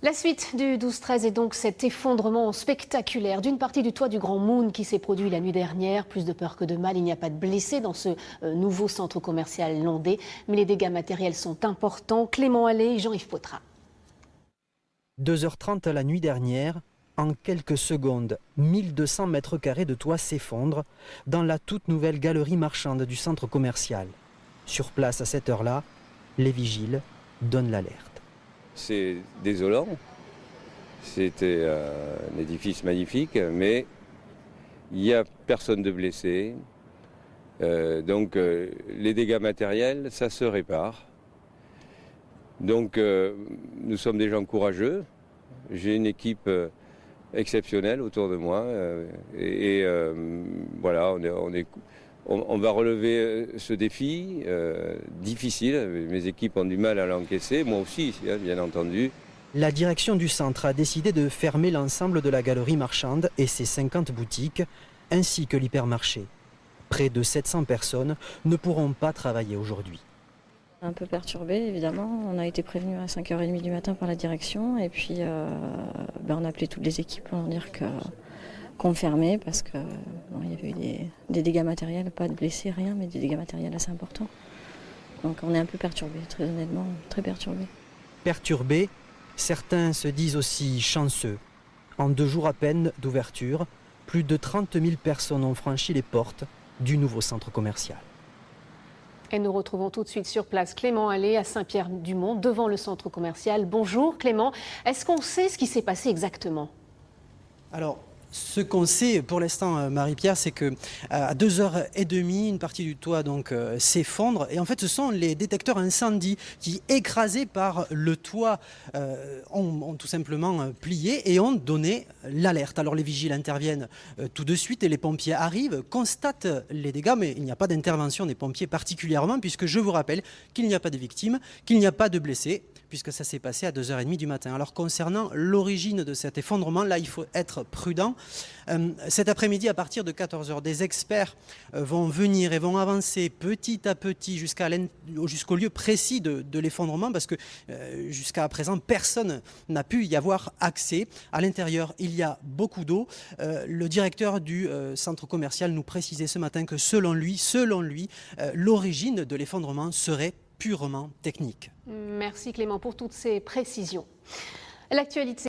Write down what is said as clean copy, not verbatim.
La suite du 12-13 est donc cet effondrement spectaculaire d'une partie du toit du Grand Moon qui s'est produit la nuit dernière. Plus de peur que de mal, il n'y a pas de blessés dans ce nouveau centre commercial landais, mais les dégâts matériels sont importants. Clément Allais et Jean-Yves Poitras. 2h30 la nuit dernière, en quelques secondes, 1200 mètres carrés de toit s'effondrent dans la toute nouvelle galerie marchande du centre commercial. Sur place à cette heure-là, les vigiles donnent l'alerte. C'est désolant, c'était un édifice magnifique, mais il n'y a personne de blessé. Donc les dégâts matériels, ça se répare. Donc nous sommes des gens courageux. J'ai une équipe exceptionnelle autour de moi. Voilà, on va relever ce défi difficile. Mes équipes ont du mal à l'encaisser, moi aussi, bien entendu. La direction du centre a décidé de fermer l'ensemble de la galerie marchande et ses 50 boutiques, ainsi que l'hypermarché. Près de 700 personnes ne pourront pas travailler aujourd'hui. Un peu perturbé, évidemment. On a été prévenu à 5h30 du matin par la direction et puis on a appelé toutes les équipes pour leur dire qu'on fermait parce qu'il y avait eu des dégâts matériels, pas de blessés, rien, mais des dégâts matériels assez importants. Donc on est un peu perturbé, très honnêtement, très perturbé. Perturbés, certains se disent aussi chanceux. En 2 jours à peine d'ouverture, plus de 30 000 personnes ont franchi les portes du nouveau centre commercial. Et nous retrouvons tout de suite sur place Clément Allais à Saint-Pierre-du-Mont, devant le centre commercial. Bonjour Clément, est-ce qu'on sait ce qui s'est passé exactement ? Alors, ce qu'on sait pour l'instant, Marie-Pierre, c'est qu'à 2h30, une partie du toit s'effondre. Et en fait, ce sont les détecteurs incendie qui, écrasés par le toit, ont tout simplement plié et ont donné l'alerte. Alors les vigiles interviennent tout de suite et les pompiers arrivent, constatent les dégâts, mais il n'y a pas d'intervention des pompiers particulièrement, puisque je vous rappelle qu'il n'y a pas de victimes, qu'il n'y a pas de blessés, puisque ça s'est passé à 2h30 du matin. Alors concernant l'origine de cet effondrement, là il faut être prudent. Cet après-midi, à partir de 14h, des experts vont venir et vont avancer petit à petit jusqu'au lieu précis de l'effondrement, parce que jusqu'à présent, personne n'a pu y avoir accès. À l'intérieur, il y a beaucoup d'eau. Le directeur du centre commercial nous précisait ce matin que selon lui, l'origine de l'effondrement serait purement technique. Merci Clément pour toutes ces précisions. L'actualité.